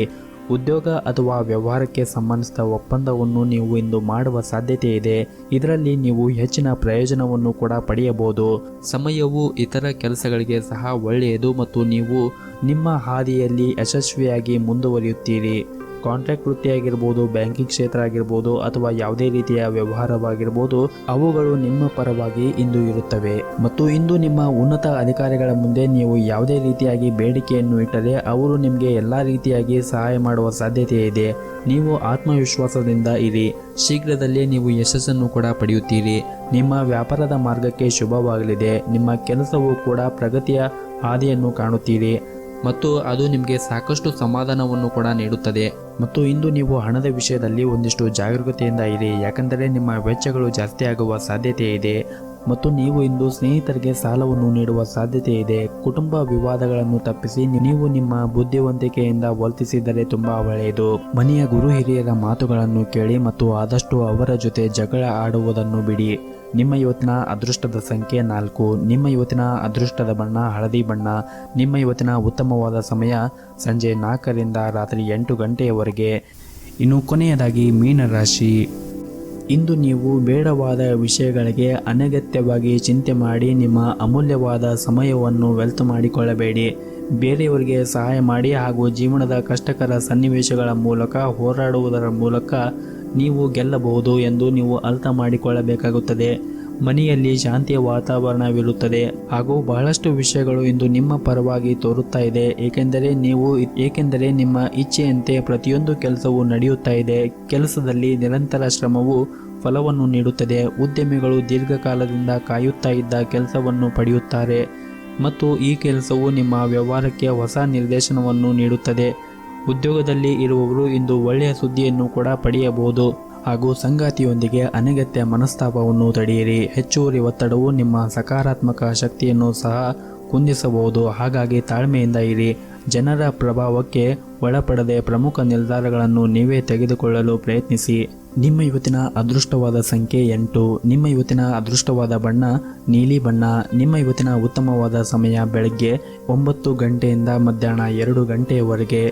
ಉದ್ಯೋಗ ಅಥವಾ ವ್ಯವಹಾರಕ್ಕೆ ಸಂಬಂಧಿಸಿದ ಒಪ್ಪಂದವನ್ನು ನೀವು ಇಂದು ಮಾಡುವ ಸಾಧ್ಯತೆ ಇದೆ. ಇದರಲ್ಲಿ ನೀವು ಹೆಚ್ಚಿನ ಪ್ರಯೋಜನವನ್ನು ಕೂಡ ಪಡೆಯಬಹುದು. ಸಮಯವು ಇತರ ಕೆಲಸಗಳಿಗೆ ಸಹ ಒಳ್ಳೆಯದು ಮತ್ತು ನೀವು ನಿಮ್ಮ ಹಾದಿಯಲ್ಲಿ ಯಶಸ್ವಿಯಾಗಿ ಮುಂದುವರಿಯುತ್ತೀರಿ. ಕಾಂಟ್ರಾಕ್ಟ್ ವೃತ್ತಿಯಾಗಿರ್ಬೋದು, ಬ್ಯಾಂಕಿಂಗ್ ಕ್ಷೇತ್ರ ಆಗಿರ್ಬೋದು ಅಥವಾ ಯಾವುದೇ ರೀತಿಯ ವ್ಯವಹಾರವಾಗಿರ್ಬೋದು, ಅವುಗಳು ನಿಮ್ಮ ಪರವಾಗಿ ಇಂದು ಇರುತ್ತವೆ ಮತ್ತು ಇಂದು ನಿಮ್ಮ ಉನ್ನತ ಅಧಿಕಾರಿಗಳ ಮುಂದೆ ನೀವು ಯಾವುದೇ ರೀತಿಯಾಗಿ ಬೇಡಿಕೆಯನ್ನು ಇಟ್ಟರೆ ಅವರು ನಿಮಗೆ ಎಲ್ಲ ರೀತಿಯಾಗಿ ಸಹಾಯ ಮಾಡುವ ಸಾಧ್ಯತೆ ಇದೆ. ನೀವು ಆತ್ಮವಿಶ್ವಾಸದಿಂದ ಇರಿ. ಶೀಘ್ರದಲ್ಲೇ ನೀವು ಯಶಸ್ಸನ್ನು ಕೂಡ ಪಡೆಯುತ್ತೀರಿ. ನಿಮ್ಮ ವ್ಯಾಪಾರದ ಮಾರ್ಗಕ್ಕೆ ಶುಭವಾಗಲಿದೆ. ನಿಮ್ಮ ಕೆಲಸವೂ ಕೂಡ ಪ್ರಗತಿಯ ಹಾದಿಯನ್ನು ಕಾಣುತ್ತೀರಿ ಮತ್ತು ಅದು ನಿಮಗೆ ಸಾಕಷ್ಟು ಸಮಾಧಾನವನ್ನು ಕೂಡ ನೀಡುತ್ತದೆ. ಮತ್ತು ಇಂದು ನೀವು ಹಣದ ವಿಷಯದಲ್ಲಿ ಒಂದಿಷ್ಟು ಜಾಗರೂಕತೆಯಿಂದ ಇರಿ, ಯಾಕಂದರೆ ನಿಮ್ಮ ವೆಚ್ಚಗಳು ಜಾಸ್ತಿ ಆಗುವ ಸಾಧ್ಯತೆ ಇದೆ. ಮತ್ತು ನೀವು ಇಂದು ಸ್ನೇಹಿತರಿಗೆ ಸಾಲವನ್ನು ನೀಡುವ ಸಾಧ್ಯತೆ ಇದೆ. ಕುಟುಂಬ ವಿವಾದಗಳನ್ನು ತಪ್ಪಿಸಿ ನೀವು ನಿಮ್ಮ ಬುದ್ಧಿವಂತಿಕೆಯಿಂದ ವರ್ತಿಸಿದರೆ ತುಂಬಾ ಒಳ್ಳೆಯದು. ಮನೆಯ ಗುರು ಹಿರಿಯರ ಮಾತುಗಳನ್ನು ಕೇಳಿ ಮತ್ತು ಆದಷ್ಟು ಅವರ ಜೊತೆ ಜಗಳ ಆಡುವುದನ್ನು ಬಿಡಿ. ನಿಮ್ಮ ಇವತ್ತಿನ ಅದೃಷ್ಟದ ಸಂಖ್ಯೆ 4. ನಿಮ್ಮ ಇವತ್ತಿನ ಅದೃಷ್ಟದ ಬಣ್ಣ ಹಳದಿ ಬಣ್ಣ. ನಿಮ್ಮ ಇವತ್ತಿನ ಉತ್ತಮವಾದ ಸಮಯ ಸಂಜೆ 4 ರಿಂದ ರಾತ್ರಿ 8 ಗಂಟೆಯವರೆಗೆ. ಇನ್ನು ಕೊನೆಯದಾಗಿ ಮೀನರಾಶಿ. ಇಂದು ನೀವು ಬೇಡವಾದ ವಿಷಯಗಳಿಗೆ ಅನಗತ್ಯವಾಗಿ ಚಿಂತೆ ಮಾಡಿ ನಿಮ್ಮ ಅಮೂಲ್ಯವಾದ ಸಮಯವನ್ನು ವ್ಯರ್ಥ ಮಾಡಿಕೊಳ್ಳಬೇಡಿ. ಬೇರೆಯವರಿಗೆ ಸಹಾಯ ಮಾಡಿ ಹಾಗೂ ಜೀವನದ ಕಷ್ಟಕರ ಸನ್ನಿವೇಶಗಳ ಮೂಲಕ ಹೋರಾಡುವುದರ ಮೂಲಕ ನೀವು ಗೆಲ್ಲಬಹುದು ಎಂದು ನೀವು ಅರ್ಥ ಮಾಡಿಕೊಳ್ಳಬೇಕಾಗುತ್ತದೆ. ಮನೆಯಲ್ಲಿ ಶಾಂತಿಯ ವಾತಾವರಣವಿರುತ್ತದೆ ಹಾಗೂ ಬಹಳಷ್ಟು ವಿಷಯಗಳು ಇಂದು ನಿಮ್ಮ ಪರವಾಗಿ ತೋರುತ್ತಾ ಇದೆ. ಏಕೆಂದರೆ ನಿಮ್ಮ ಇಚ್ಛೆಯಂತೆ ಪ್ರತಿಯೊಂದು ಕೆಲಸವೂ ನಡೆಯುತ್ತಾ ಇದೆ. ಕೆಲಸದಲ್ಲಿ ನಿರಂತರ ಶ್ರಮವು ಫಲವನ್ನು ನೀಡುತ್ತದೆ. ಉದ್ಯಮಿಗಳು ದೀರ್ಘಕಾಲದಿಂದ ಕಾಯುತ್ತಾ ಇದ್ದ ಕೆಲಸವನ್ನು ಪಡೆಯುತ್ತಾರೆ ಮತ್ತು ಈ ಕೆಲಸವು ನಿಮ್ಮ ವ್ಯವಹಾರಕ್ಕೆ ಹೊಸ ನಿರ್ದೇಶನವನ್ನು ನೀಡುತ್ತದೆ. ಉದ್ಯೋಗದಲ್ಲಿ ಇರುವವರು ಇಂದು ಒಳ್ಳೆಯ ಸುದ್ದಿಯನ್ನು ಕೂಡ ಪಡೆಯಬಹುದು ಹಾಗೂ ಸಂಗಾತಿಯೊಂದಿಗೆ ಅನಗತ್ಯ ಮನಸ್ತಾಪವನ್ನು ತಡೆಯಿರಿ. ಹೆಚ್ಚುವರಿ ಒತ್ತಡವು ನಿಮ್ಮ ಸಕಾರಾತ್ಮಕ ಶಕ್ತಿಯನ್ನು ಸಹ ಕುಂದಿಸಬಹುದು. ಹಾಗಾಗಿ ತಾಳ್ಮೆಯಿಂದ ಇರಿ. ಜನರ ಪ್ರಭಾವಕ್ಕೆ ಒಳಪಡದೆ ಪ್ರಮುಖ ನಿರ್ಧಾರಗಳನ್ನು ನೀವೇ ತೆಗೆದುಕೊಳ್ಳಲು ಪ್ರಯತ್ನಿಸಿ. ನಿಮ್ಮ ಇವತ್ತಿನ ಅದೃಷ್ಟವಾದ ಸಂಖ್ಯೆ 8. ನಿಮ್ಮ ಇವತ್ತಿನ ಅದೃಷ್ಟವಾದ ಬಣ್ಣ ನೀಲಿ ಬಣ್ಣ. ನಿಮ್ಮ ಇವತ್ತಿನ ಉತ್ತಮವಾದ ಸಮಯ ಬೆಳಗ್ಗೆ 9 ಗಂಟೆಯಿಂದ ಮಧ್ಯಾಹ್ನ 2 ಗಂಟೆಯವರೆಗೆ.